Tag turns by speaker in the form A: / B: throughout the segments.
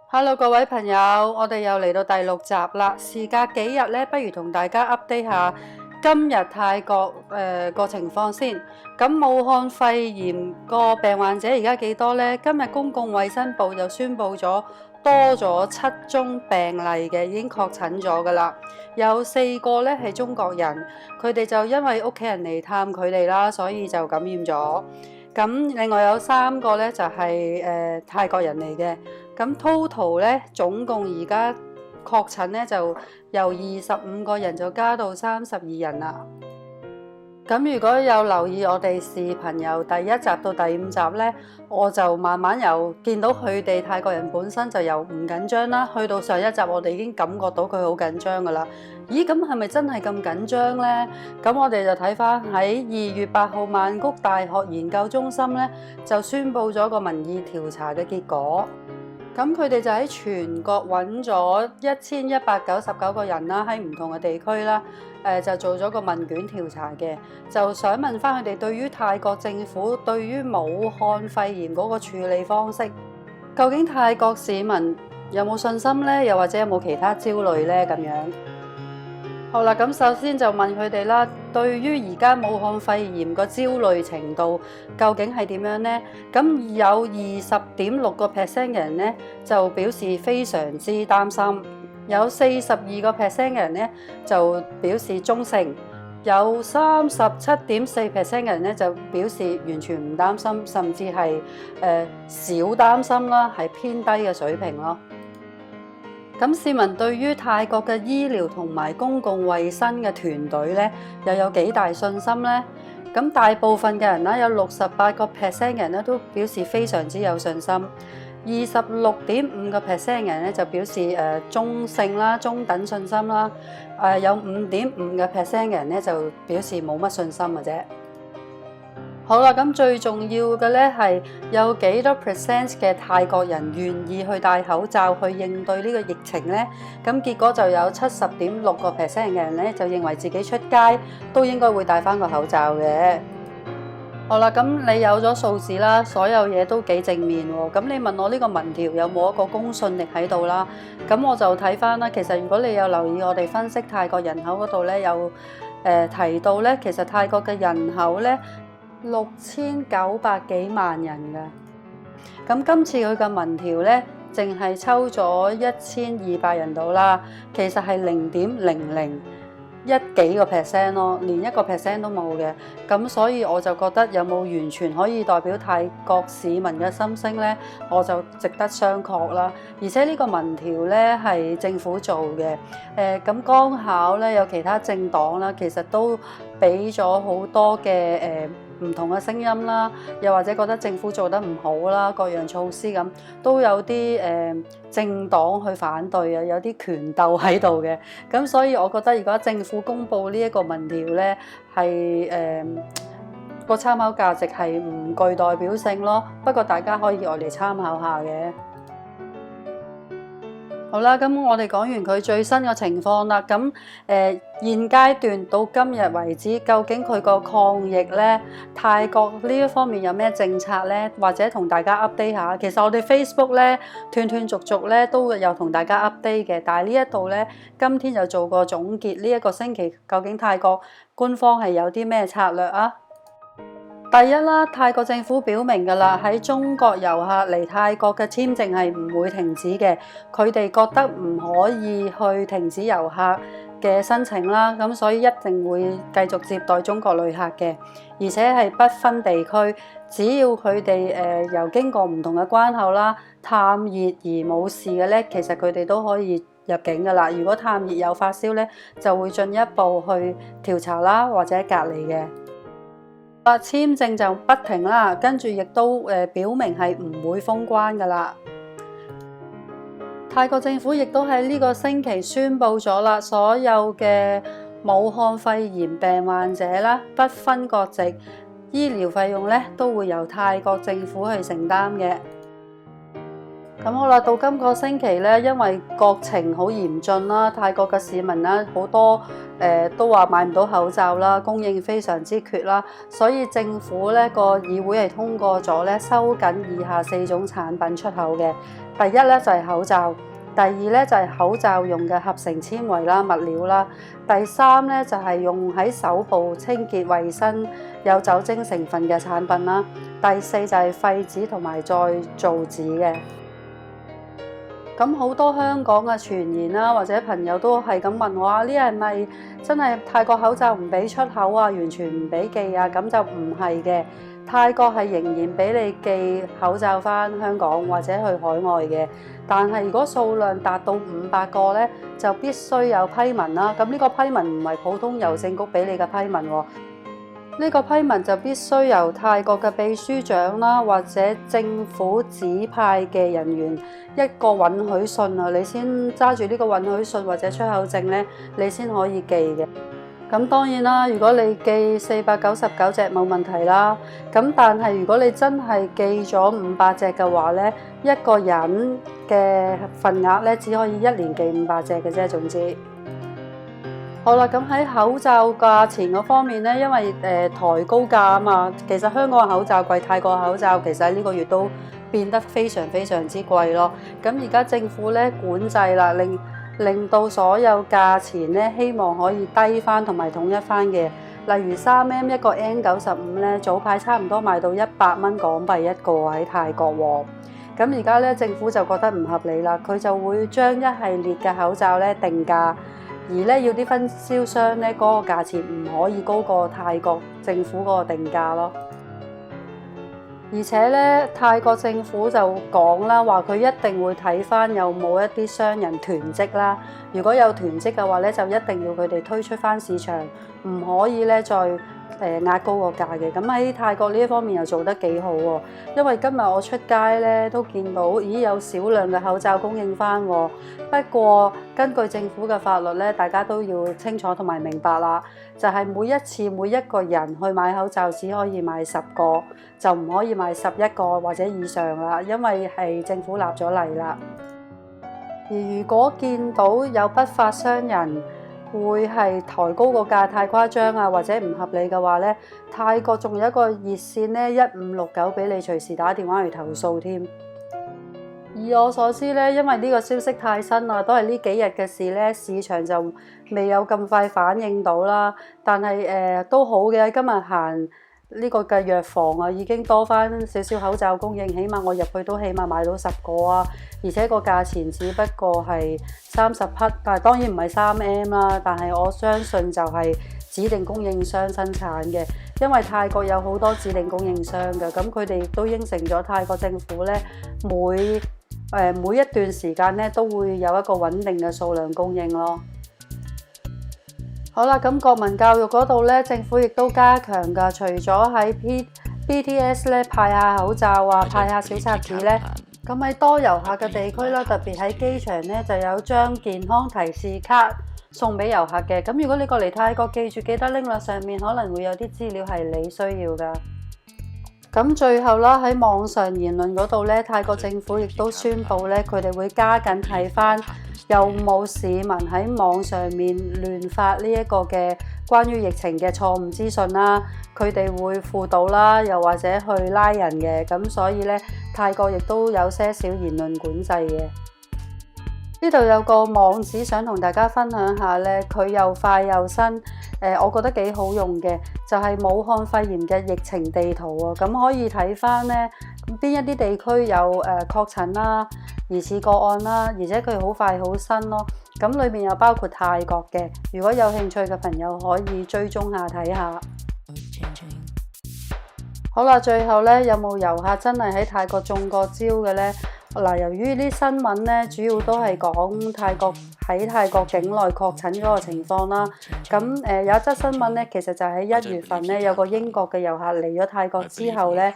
A: Hello，各位朋友，我哋又嚟到第6集啦。時隔幾日咧，不如同大家 update 下今日泰國個情況先。咁武漢肺炎個病患者而家幾多呢？今日公共衛生部就宣布咗多咗7宗病例嘅，已經確診咗噶啦。有4個咧係中國人，佢哋就因為屋企人嚟探佢哋啦，所以就感染咗。咁另外有3個咧就係泰國人嚟嘅。咁 total 咧總共而家確診咧就由25個人就加到32人啦。咁如果有留意我哋視頻由第1集到第5集咧，我就慢慢由見到佢哋泰國人本身就由唔緊張啦，去到上一集我哋已經感覺到佢好緊張噶啦。咦，咁係咪真係咁緊張呢？咁我哋就睇翻喺2月8號曼谷大學研究中心咧就宣布咗個民意調查嘅結果。咁佢哋就喺全國揾咗1199個人啦，喺唔同嘅地區啦，就做咗個問卷調查嘅，就想問翻佢哋對於泰國政府對於武漢肺炎嗰個處理方式，究竟泰國市民有冇信心呢？又或者有冇其他焦慮呢？咁樣。好啦，咁首先就問佢哋啦，對於而家武漢肺炎個焦慮程度究竟係點樣呢？咁有20.6% 嘅人呢就表示非常之擔心，有42%嘅人呢就表示中性，有37.4% 嘅人呢就表示完全唔擔心，甚至係少擔心啦，係偏低嘅水平咯。咁市民對於泰國嘅醫療同埋公共衛生嘅團隊咧，又有幾大信心呢？咁大部分嘅人啦，有68%嘅人咧都表示非常之有信心，26.5%嘅人咧就表示中性啦、中等信心啦，有5.5%嘅人咧就表示冇乜信心嘅啫。好啦，咁最重要嘅咧係有幾多 percent 嘅泰國人願意去戴口罩去應對呢個疫情呢？咁結果就有70.6%嘅人咧就認為自己出街都應該會戴翻個口罩嘅。好啦，咁你有咗數字啦，所有嘢都幾正面喎。咁你問我呢個民調有冇一個公信力喺度啦？咁我就睇翻啦。其實如果你有留意我哋分析泰國人口嗰度咧，有提到咧，其實泰國嘅人口咧6900幾萬人㗎。咁今次佢嘅民調咧，淨係抽咗1200人到啦，其實係0.001幾個 percent 咯，連1個 percent 都冇嘅。咁所以我就覺得有冇完全可以代表泰國市民嘅心聲呢？我就值得商榷啦。而且呢個民調呢係政府做嘅，咁剛巧呢有其他政黨啦，其實都俾咗好多嘅唔同嘅聲音啦，又或者覺得政府做得唔好啦，各樣措施咁都有啲政黨去反對啊，有啲權鬥喺度嘅。咁所以我覺得如果政府公布呢一個民調呢，係個參考價值係唔具代表性咯。不過大家可以攞嚟參考下嘅。好啦，咁我哋講完佢最新嘅情況啦。咁現階段到今日為止，究竟佢個抗疫呢，泰國呢一方面有咩政策呢？或者同大家 update 下。其實我哋 Facebook 呢，斷斷續續呢都有同大家 update 嘅。但係呢一度呢，今天就做個總結，呢一個星期究竟泰國官方係有啲咩策略啊？第一啦，泰國政府表明㗎啦，喺中國遊客嚟泰國嘅簽證係唔會停止嘅。佢哋覺得唔可以去停止遊客嘅申請啦，咁所以一定會繼續接待中國旅客嘅，而且係不分地區，只要佢哋由經過唔同嘅關口啦，探熱而冇事嘅咧，其實佢哋都可以入境㗎啦。如果探熱有發燒咧，就會進一步去調查啦，或者隔離嘅。簽證就不停啦，跟住亦都表明係唔會封關㗎啦。泰國政府亦都喺呢個星期宣布咗啦，所有嘅武漢肺炎病患者啦，不分國籍，醫療費用咧都會由泰國政府去承擔嘅。咁好啦，到今個星期咧，因為國情好嚴峻啦，泰國嘅市民咧好多都話買唔到口罩啦，供應非常之缺啦，所以政府咧個議會係通過咗咧收緊以下4種產品出口嘅。第一咧就係口罩，第二咧就係口罩用嘅合成纖維啦物料啦，第三咧就係用喺手部清潔衛生有酒精成分嘅產品啦，第四就係廢紙同埋再造紙嘅。咁好多香港嘅傳言啦，或者朋友都係咁問我啊，呢係咪真係泰國口罩唔俾出口啊，完全唔俾寄啊？咁就唔係嘅，泰國係仍然俾你寄口罩返香港或者去海外嘅，但係如果數量達到500個呢，就必須有批文啦。咁呢個批文唔係普通郵政局俾你嘅批文喎。呢個批文就必須由泰國嘅秘書長啦，或者政府指派嘅人員一個允許信啊，你先揸住呢個允許信或者出口證呢，你先可以寄嘅。咁當然啦，如果你寄499隻冇問題啦。咁但係如果你真係寄咗500隻嘅話呢，一個人嘅份額呢，只可以1年寄500隻嘅啫。總之。好啦，咁喺口罩價錢嗰方面咧，因為抬高價啊嘛，其實香港嘅口罩貴，泰國嘅口罩其實喺呢個月都變得非常非常之貴咯。咁而家政府咧管制啦，令到所有價錢咧希望可以低翻同埋統一翻嘅。例如3M 一個 N95咧，早排差唔多賣到100蚊港幣一個喺泰國喎。咁而家咧政府就覺得唔合理啦，佢就會將一系列嘅口罩咧定價。而咧要啲分銷商咧嗰個價錢唔可以高過泰國政府嗰個定價咯。而且咧泰國政府就講啦，話佢一定會睇返有冇一啲商人囤積啦。如果有囤積嘅話咧，就一定要佢哋推出返市場，唔可以咧再壓高個價嘅。咁喺泰國呢一方面又做得幾好喎，因為今日我出街咧都見到，咦有少量嘅口罩供應返喎。不過根據政府嘅法律咧，大家都要清楚同埋明白啦，就係每一次每一個人去買口罩只可以買10個，就唔可以買11個或者以上啦，因為係政府立咗例啦。而如果見到有不法商人會係抬高個價太誇張啊，或者唔合理嘅話咧，泰國仲有一個熱線咧1569俾你隨時打電話嚟投訴添。以我所知咧，因為呢個消息太新啦，都係呢幾日嘅事咧，市場就未有咁快反應到啦。但係都好嘅，今日行呢個嘅藥房啊，已經多翻少少口罩供應，起碼我入去都起碼買到10個啊。而且個價錢只不過係30匹，但係當然唔係3M 啦。但係我相信就係指定供應商生產嘅，因為泰國有好多指定供應商嘅，咁佢哋都應承咗泰國政府咧每一段時間咧都會有一個穩定嘅數量供應咯。好啦，咁國民教育嗰度咧，政府亦都加強㗎，除咗喺BTS 咧派下口罩啊，派下小冊子咧，咁喺多遊客嘅地區啦，特別喺機場咧就有張健康提示卡送俾遊客嘅。咁如果你過嚟泰國，記住記得拎落，上面可能會有啲資料係你需要㗎。咁最後啦，喺網上言論嗰度咧，泰國政府亦都宣布咧，佢哋會加緊睇返有冇市民喺網上面亂發呢一個嘅關於疫情嘅錯誤資訊啦，佢哋會輔導啦，又或者去拉人嘅。咁所以咧，泰國亦都有些少言論管制嘅。呢度有個網址想同大家分享下咧，佢又快又新，我覺得幾好用嘅，就係武漢肺炎嘅疫情地圖啊。咁可以睇翻咧邊一啲地區有確診啦、疑似個案啦，而且佢好快好新咯。咁裏面又包括泰國嘅，如果有興趣嘅朋友可以追蹤下睇下。好啦，最後咧有冇遊客真係喺泰國中過招嘅咧？嗱，由於啲新聞咧，主要都係講泰國境內確診嗰個情況啦。咁有一則新聞咧，其實就喺1月份咧，有個英國嘅遊客嚟咗泰國之後咧，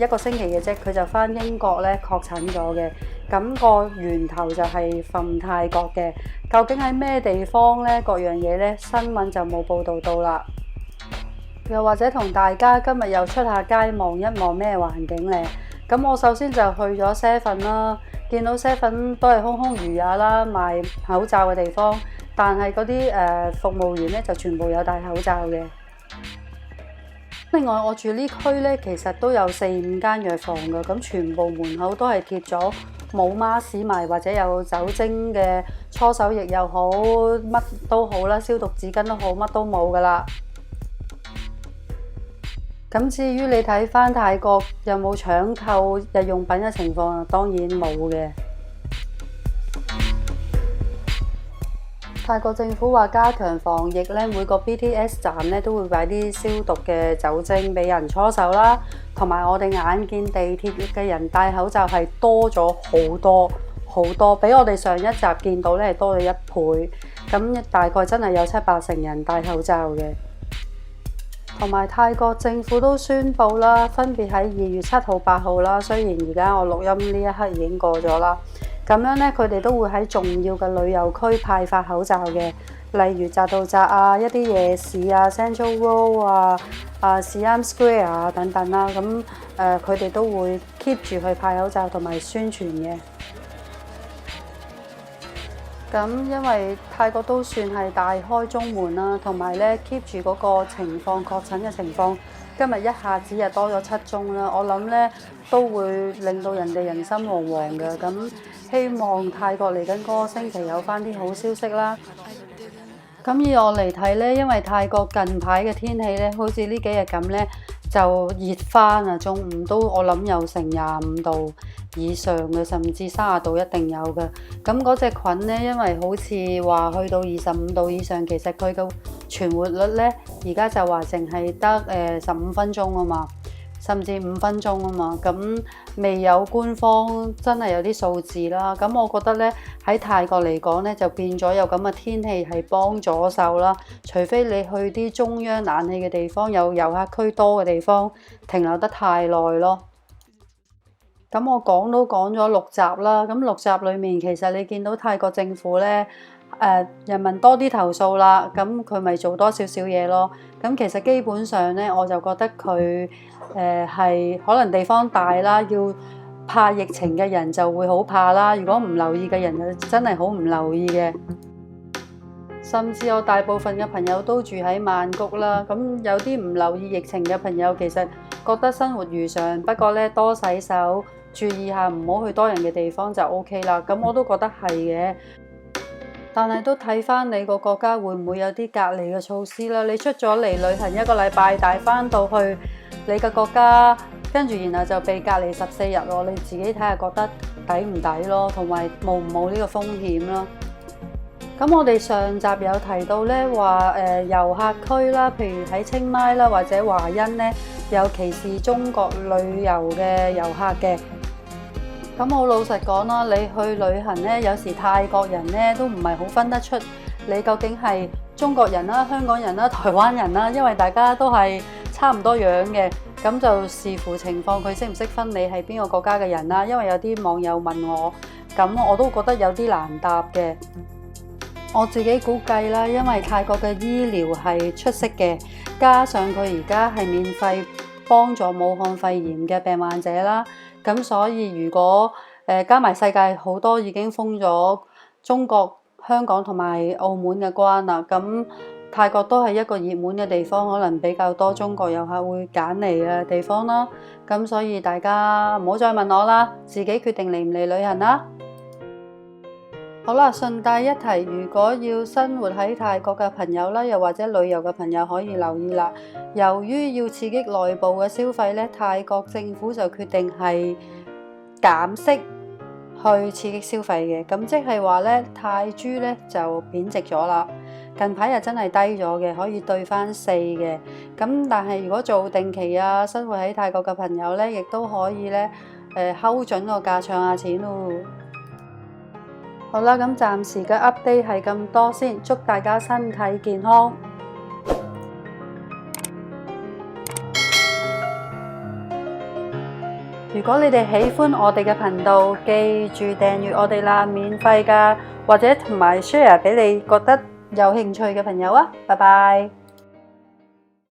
A: 一個星期嘅啫，佢就返英國咧確診咗嘅。咁個源頭就係from泰國嘅，究竟喺咩地方咧？各樣嘢咧，新聞就冇報導到啦。又或者同大家今日又出下街望一望咩環境咧？咁我首先就去咗7-11啦，見到 7都係空空如也啦，賣口罩嘅地方，但係嗰啲服務員咧就全部有戴口罩嘅。另外我住呢區咧，其實都有4-5間藥房㗎，咁全部門口都係貼咗冇 mask 賣或者有酒精嘅搓手液又好，乜都好啦，消毒紙巾都好，乜都冇㗎啦。咁至於你睇返泰國有冇搶購日用品嘅情況，當然冇嘅。泰國政府話加強防疫咧，每個 BTS 站咧都會擺啲消毒嘅酒精俾人搓手啦，同埋我哋眼見地鐵嘅人戴口罩係多咗好多好多，比我哋上一集見到咧係多咗1倍，咁大概真係有7-8成人戴口罩嘅。同埋泰國政府都宣布啦，分別喺2月7號、8號啦，雖然而家我錄音呢一刻已經過咗啦。咁樣咧，佢哋都會喺重要嘅旅遊區派發口罩嘅，例如扎道扎啊、一啲夜市啊、Central World 啊、Siam Square 啊等等啦。咁佢哋都會 keep 住去派口罩同埋宣傳嘅。咁因為泰國都算係大開中門啦，同埋咧 keep 住嗰個情況確診嘅情況，今日一下子又多咗7宗啦。我諗咧都會令到人哋人心惶惶嘅。咁希望泰國嚟緊嗰個星期有返啲好消息啦。咁以我嚟睇咧，因為泰國近排嘅天氣咧，好似呢幾日咁咧，就熱返啊！中午都我諗有成25度以上嘅，甚至30度一定有嘅。咁嗰隻菌咧，因為好似話去到25度以上，其實佢嘅存活率咧，而家就話淨係得15分鐘啊嘛，甚至5分鐘啊嘛。咁未有官方真係有啲數字啦。咁我覺得咧喺泰國嚟講咧，就變咗有咁嘅天氣係幫咗手啦。除非你去啲中央冷氣嘅地方，有遊客區多嘅地方，停留得太耐咯。咁我講都講咗6集啦。咁6集裡面，其實你見到泰國政府咧，人民多啲投訴啦，咁佢咪做多少少嘢咯。咁其實基本上咧，我就覺得佢係可能地方大啦，要怕疫情嘅人就會好怕啦。如果唔留意嘅人就真係好唔留意嘅。甚至我大部分嘅朋友都住喺曼谷啦，咁有啲唔留意疫情嘅朋友，其實覺得生活如常，不過咧多洗手，注意下唔好去多人嘅地方就 OK 啦。咁我都覺得係嘅，但係都睇返你個國家會唔會有啲隔離嘅措施啦。你出咗嚟旅行1個禮拜，但係返到去你嘅國家，跟住然後就被隔離14日喎，你自己睇下覺得抵唔抵咯，同埋冒唔冒呢個風險咯。咁我哋上集有提到咧話遊客區啦，譬如喺清邁啦或者華欣咧，有歧視中國旅遊嘅遊客嘅。咁我老實講啦，你去旅行咧，有時泰國人咧都唔係好分得出你究竟係中國人啦、香港人啦、台灣人啦，因為大家都係差唔多樣嘅。咁就視乎情況，佢識唔識分你係邊個國家嘅人啦。因為有啲網友問我，咁我都覺得有啲難答嘅。我自己估計啦，因為泰國嘅醫療係出色嘅，加上佢而家係免費幫助武漢肺炎嘅病患者啦，咁所以如果加埋世界好多已經封咗中國、香港同埋澳門嘅關啦，咁泰國都係一個熱門嘅地方，可能比較多中國遊客會揀嚟嘅地方啦。咁所以大家唔好再問我啦，自己決定嚟唔嚟旅行啦。好啦，順帶一提，如果要生活喺泰國嘅朋友啦，又或者旅遊嘅朋友可以留意啦。由於要刺激內部嘅消費咧，泰國政府就決定係減息去刺激消費嘅。咁即係話咧，泰銖咧就貶值咗啦。近排又真係低咗嘅，可以兌翻4嘅。咁但係如果做定期啊，生活喺泰國嘅朋友咧，亦都可以咧睺準個價唱下錢咯。好啦，咁暫時嘅 update 係咁多先，祝大家身體健康。如果你哋喜歡我哋嘅頻道，記住訂閱我哋啦，免費㗎，或者同埋 share 俾你覺得有興趣嘅朋友啊，拜拜。